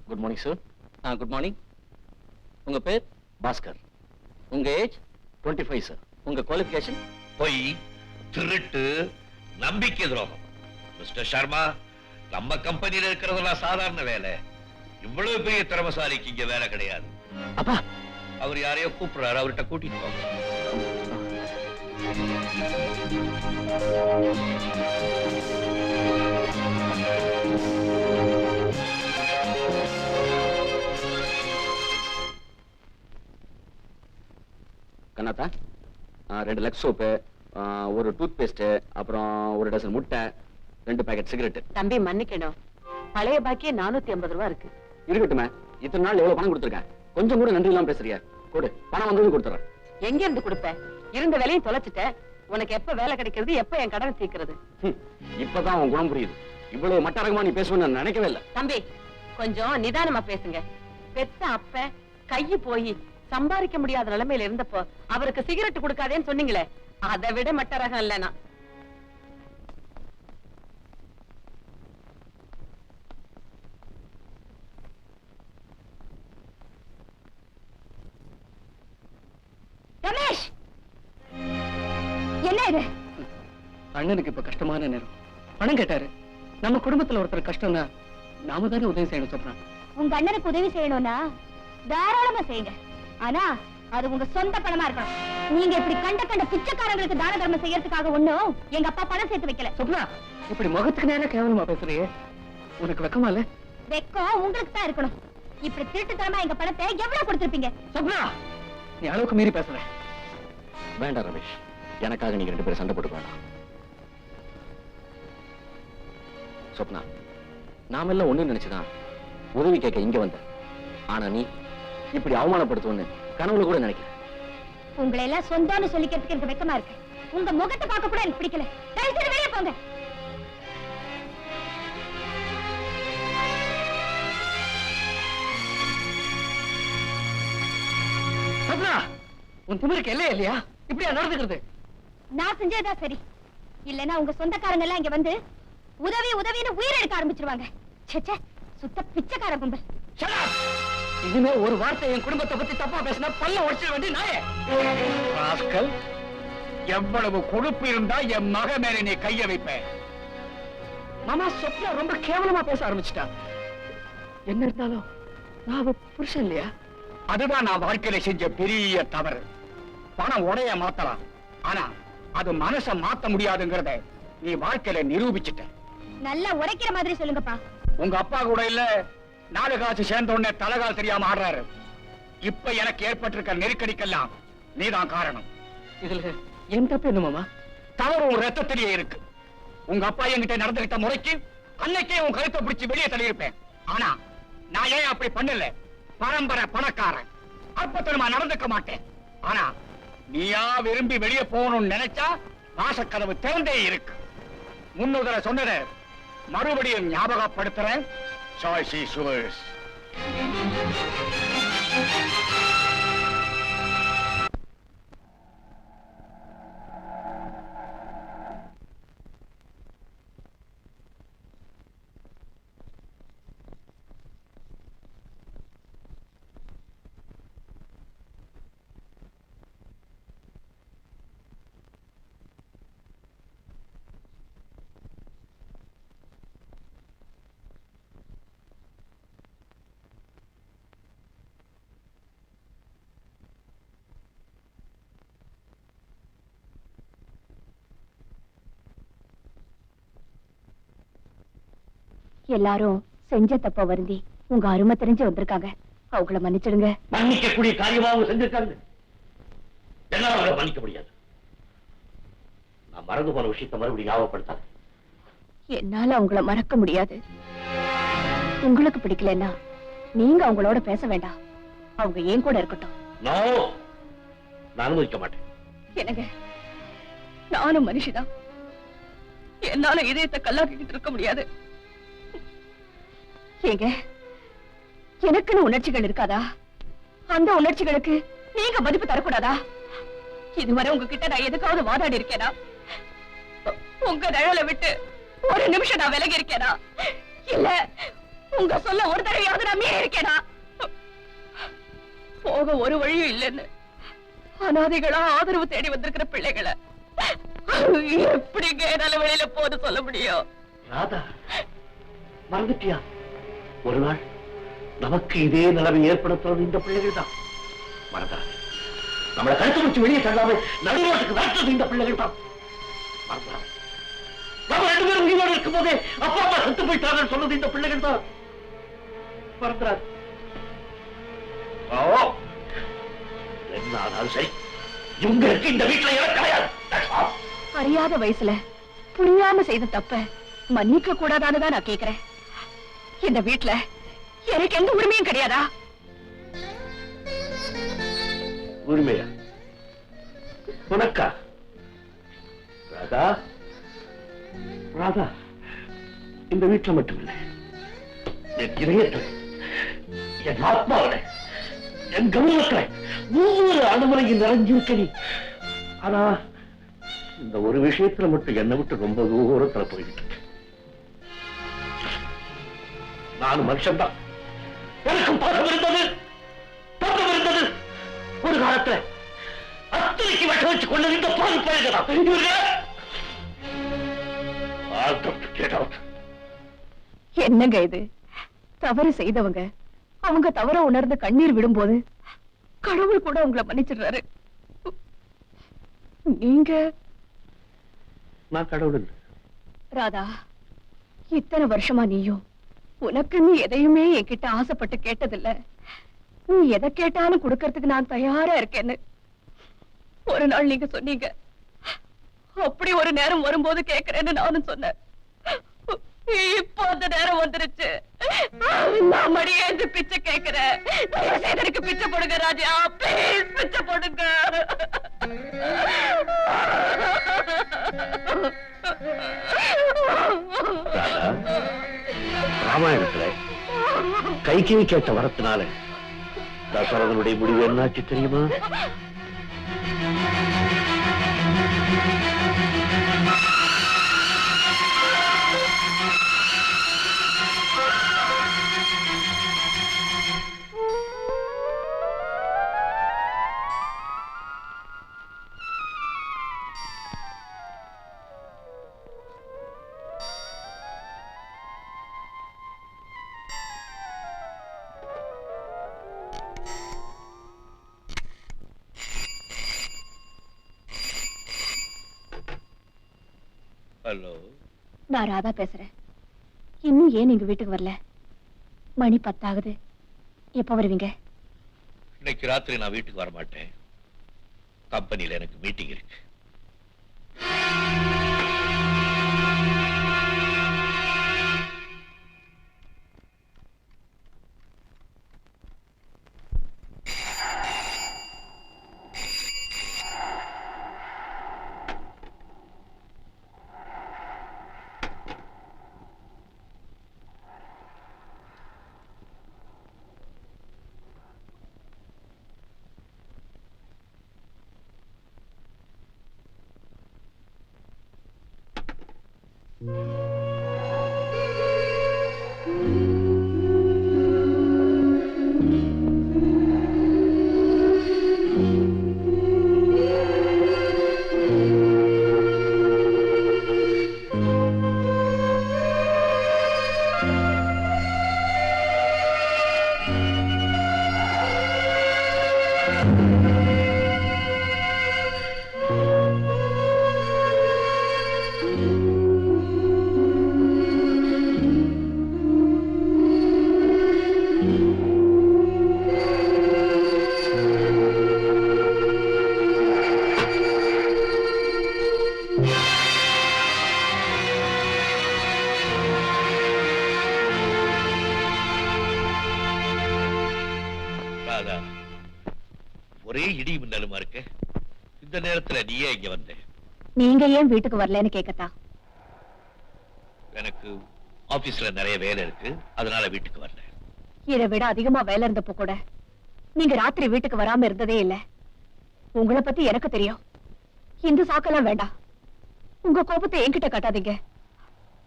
Good morning sir. Good morning. உங்க பேர்? பாஸ்கர். உங்க ஏஜ்? 25 சார். உங்க குவாலிஃபிகேஷன்? பொய், திருட்டு, நம்பிக்கை துரோகம். மிஸ்டர் சர்மா, நம்ம கம்பெனியில இருக்கிறதெல்லாம் சாதாரண வேலை. இவ்வளவு பெரிய திறமசாலிக்கு இங்க வேலை கிடையாது. அப்பா, அவர் யாரையோ கூப்பிடுறாரு, அவர்கிட்ட கூட்டிட்டு போங்க. கண்ணாத்தா, 2 லக்ஸ் சோப்பு, ஒரு டூத் பேஸ்ட், அப்புறம் ஒரு டசன் முட்டை, 2 பாக்கெட் சிகரெட். தம்பி மன்னிக்கணும், பழைய பாக்கியே 450 ரூபா இருக்கு. இருக்கட்டுமே, இத்தனை நாள் எவ்வளவு பணம் கொடுத்துருக்கேன், கொஞ்சம் கூட நன்றி இல்லாம பேசுறியா? கொடு, பணம் வந்தது கொடுத்துறேன். எங்க இருந்து கொடுப்ப? இருந்த வேலையும் தொலைச்சிட்ட. உனக்கு எப்ப வேலை கிடைக்கிறது, எப்ப என் கடனை தீர்க்கிறது? இப்பதான் உன் குணம் புரியுது. இவ்வளவு மட்டரகமா நீ பேசுவேன்னு நான் நினைக்கவே இல்லை. தம்பி, கொஞ்சம் நிதானமா பேசுங்க. பெத்த அப்ப கையு போய் சம்பாதிக்க முடியாத நிலைமையில இருந்தப்போ அவருக்கு சிகரெட் கொடுக்காதேன்னு சொன்னீங்களே, அதை விட மட்டரகம் இல்லைனா. ரமேஷ், என்ன இது? அண்ணனுக்கு இப்ப கஷ்டமான நேரம். பணம் கேட்டாரு. நம்ம குடும்பத்துல ஒருத்தர் கஷ்டம்னா நாம தானே உதவி செய்யணும். சொல்றான், உங்க அண்ணனுக்கு உதவி செய்யணும்னா தாராளமா செய்யுங்க. ஆனா அது உங்க சொந்த பணமா இருக்கணும். நீங்க இப்படி கண்ட கண்ட பிச்சைக்காரங்களுக்கு தான தர்மம் செய்யறதுக்காக ஒண்ணும் எங்க அப்பா பணம் சேர்த்து வைக்கல. சொப்னா, இப்படி முகத்துக்கு நேரம் கேவலமா பேசுறியே, உனக்கு வெக்கமா இல்ல? வெக்கம் உங்களுக்கு தான் இருக்கணும். இப்படி திருட்டுத்தனமா எங்க பணத்தை எவ்வளவு கொடுத்திருப்பீங்க? சொப்னா, நீ அளவுக்கு மீறி பேசுற. வேண்டாம் ரமேஷ், எனக்காக நீங்க 2 பேரும் சண்டை போட்டு வேண்டாம். சொப்னா, நாம எல்லாம் ஒண்ணு நினைச்சுதான் உதவி கேட்க இங்க வந்த. ஆனா நீ இப்படி அவமானப்படுத்துவன்னு கனவுல கூட நினைக்கல. உங்களை எல்லாம் சொந்தம்னு சொல்லிக்கிறதுக்கு எனக்கு வெக்கமா இருக்கு. உங்க முகத்தை பார்க்க கூட எனக்கு பிடிக்கல. தயவு செய்து வெளியே போங்க. சொப்னா, உன் திமிருக்கு எல்லையா இல்லையா? இப்படியா நடந்துக்கிறது? நான் செஞ்சதா சரி. இல்லன்னா உங்க சொந்தக்காரங்க எல்லாம் இங்க வந்து உதவி உதவின்னு உயிர் எடுக்க ஆரம்பிச்சிருவாங்க. ச்சே, சுத்த பிச்சைக்கார கும்பல். இனிமே ஒரு வார்த்தை என் குடும்பத்தை பத்தி தப்பா பேசினா பல்ல உடைச்சிட வேண்டிய நாயே. ராஸ்கல், எவ்வளவு கொழுப்பு இருந்தா என் மக மேல நீ கைய வைப்ப? மாமா, சொப்னா ரொம்ப கேவலமா பேச ஆரம்பிச்சிட்டா. என்ன இருந்தாலும் நான் அவ புருஷன் இல்லையா? அதுதான் நான் வாழ்க்கையில செஞ்ச பெரிய தவறு. பணம் உடைய மாத்தலாம், ஆனா அது மனச மாத்த முடியாதுங்கிறத நீ வாழ்க்கையில நிரூபிச்சிட்ட. நல்லா உரைக்கிற மாதிரி சொல்லுங்கப்பா. உங்க அப்பா கூட இல்ல, 4 காசு சேர்ந்த உடனே தலைகால் தெரியாம ஆடுறாரு. இப்ப எனக்கு ஏற்பட்டிருக்க நெருக்கடிக்கெல்லாம் நீதான் காரணம். இதுல என் தப்பு என்ன மாமா? தவறு உன் ரத்தத்திலேயே இருக்கு. உங்க அப்பா என்கிட்ட நடந்துகிட்ட முறைக்கு அன்னைக்கே உன் கழுத்தை பிடிச்சு வெளியே தள்ளியிருப்பேன். ஆனா நான் ஏன் அப்படி பண்ணல? பரம்பரை பணக்காரன், அற்பத்தனமா நடந்துக்க மாட்டேன். ஆனா நீயா விரும்பி வெளியே போகணும்னு நினைச்சா வாசக்கதவு திறந்தே இருக்கு. முன்னுதர சொன்னதை மறுபடியும் ஞாபகப்படுத்துறேன். சாய்ஸி சுவர்ஸ். எல்லாரும் செஞ்ச தப்ப வருந்தி உங்க அருமை தெரிஞ்சு வந்திருக்காங்க. அவங்கள மன்னிச்சிடுங்க. மன்னிக்கக்கூடிய காரியமா அவங்க செஞ்சிருக்காங்க. என்னால அவரை மன்னிக்க முடியாது. நான் மறந்து போன விஷயத்தை மறுபடியும் ஞாபகப்படுத்தாது. என்னால அவங்கள மறக்க முடியாது. உங்களுக்கு பிடிக்கலன்னா நீங்க அவங்களோட பேச வேண்டாம். அவங்க ஏன் கூட இருக்கட்டும். நான் அனுமதிக்க மாட்டேன். என்னங்க, நானும் மனுஷிதான். என்னால இதயத்தை கல்லாக்கிட்டு இருக்க முடியாது. ஏங்க, எனக்குன்னு உணர்ச்சிகள் இருக்காதா? அந்த உணர்ச்சிகளுக்கு நீங்க மதிப்பு தரக்கூடாதா? இதுவரை உங்ககிட்ட நான் எதுக்காவது வாதாடி இருக்கேனா? உங்க நிழலை விட்டு ஒரு நிமிஷம் நான் விலகி இருக்கேனா? இல்ல உங்க சொல்ல ஒரு தடவையாவது நான் மீறி இருக்கேனா? போக ஒரு வழியும் இல்லைன்னு அனாதைகளா ஆதரவு தேடி வந்திருக்கிற பிள்ளைகளை எப்படிங்க என்னால வெளியில போது சொல்ல முடியும்? ராதா, மறந்துட்டியா? ஒரு நாள் நமக்கு இதே நிலைமை ஏற்படுத்துறது இந்த பிள்ளைகள் தான். மறந்தா நம்மளை கழுத்து முடிச்சு வெளியே தள்ளாம நடுரோட்டுக்கு நடத்துறது இந்த பிள்ளைகள் தான். மறந்தா நம்ம 2 பேரும் உயிரோடு இருக்கும் போதே அப்பா அம்மா செத்து போயிட்டாங்கன்னு சொன்னது இந்த பிள்ளைகள் தான். மறந்துடாது. என்ன ஆனாலும் சரி, இவங்களுக்கு இந்த வீட்டுல இடம் கிடையாது. அறியாத வயசுல புரியாம செய்த தப்ப மன்னிக்க கூடாதான்னு தான் நான் கேக்குறேன். இந்த வீட்டுல எனக்கு எந்த உரிமையும் கிடையாதா? உரிமையா? உனக்கா? ராதா, ராதா, இந்த வீட்டுல மட்டும் இல்லை, என் இதயத்தில், என் ஆத்மாவில, என் கௌரவத்துல ஒவ்வொரு அணுமுறையும் நிறைஞ்சிருக்க நீ. ஆனா இந்த ஒரு விஷயத்துல மட்டும் என்னை விட்டு ரொம்ப தூரத்துல போய்கிட்டு இருக்கு. நானும் மனுஷன்தான், எனக்கும் பாசம் இருந்தது, பக்கம் இருந்தது. ஒரு காலத்துல அத்தனைக்கு வெட்ட வச்சு கொண்டது இந்த பாதி பழகதான். என்னங்க இது? தவறு செய்தவங்க அவங்க தவற உணர்ந்து கண்ணீர் விடும்போது கடவுள் கூட உங்களை மன்னிச்சிடுறாரு. நீங்க? நான் கடவுள் இல்லை. ராதா, இத்தனை வருஷமா நீயும் உனக்கு நீ எதையுமே என்கிட்ட ஆசைப்பட்டு கேட்டதில்ல. நீ எதை கேட்டாலும் கொடுக்கறதுக்கு நான் தயாரா இருக்கேன்னு ஒரு நாள் நீங்க சொன்னீங்க. அப்படி ஒரு நேரம் வரும்போது கேட்கிறேன்னு நானும் சொன்னேன். இப்போ அந்த நேரம் வந்துருச்சு. நான் மடியேந்து பிச்சை கேட்கிறேன். தயவு செய்து எனக்கு பிச்சை போடுங்க ராஜா, ப்ளீஸ் பிச்சை போடுங்க. ராமாயணத்துல கைகேயி கேட்ட வரத்தினால தசரதனுடைய முடிவு என்னாச்சு தெரியுமா? ஹலோ, நான் ராதா பேசுறேன். இன்னும் ஏன் நீங்க வீட்டுக்கு வரல? மணி 10 ஆகுது. எப்ப வருவீங்க? இன்னைக்கு ராத்திரி நான் வீட்டுக்கு வர மாட்டேன். கம்பெனியில எனக்கு மீட்டிங் இருக்கு. ஒரே இடி மின்னலுமா இருக்கு. இந்த நேரத்துல நீயே இங்க வந்த? நீங்க ஏன் வீட்டுக்கு வரலன்னு கேட்கத்தா. எனக்கு ஆபீஸ்ல நிறைய வேலை இருக்கு, அதனால வீட்டுக்கு வரல. இதை விட அதிகமா வேலை இருந்தப்போ கூட நீங்க ராத்திரி வீட்டுக்கு வராம இருந்ததே இல்ல. உங்களை பத்தி எனக்கு தெரியும். இந்த சாக்கெல்லாம் வேண்டாம். உங்க கோபத்தை என்கிட்ட காட்டாதீங்க,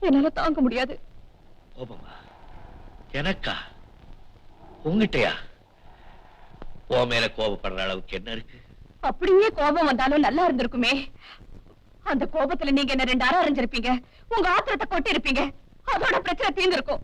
என்னால தாங்க முடியாது. கோபமா? எனக்கா? உங்கிட்டயா? உன் மேல கோபப்படுற அளவுக்கு என்ன இருக்கு? அப்படியே கோபம் வந்தாலும் நல்லா இருந்திருக்குமே. அந்த கோபத்துல நீங்க என்ன 2 அரை அறிஞ்சிருப்பீங்க, உங்க ஆத்திரத்தை கொட்டி இருப்பீங்க, அதோட பிரச்சனை தீர்ந்திருக்கும்.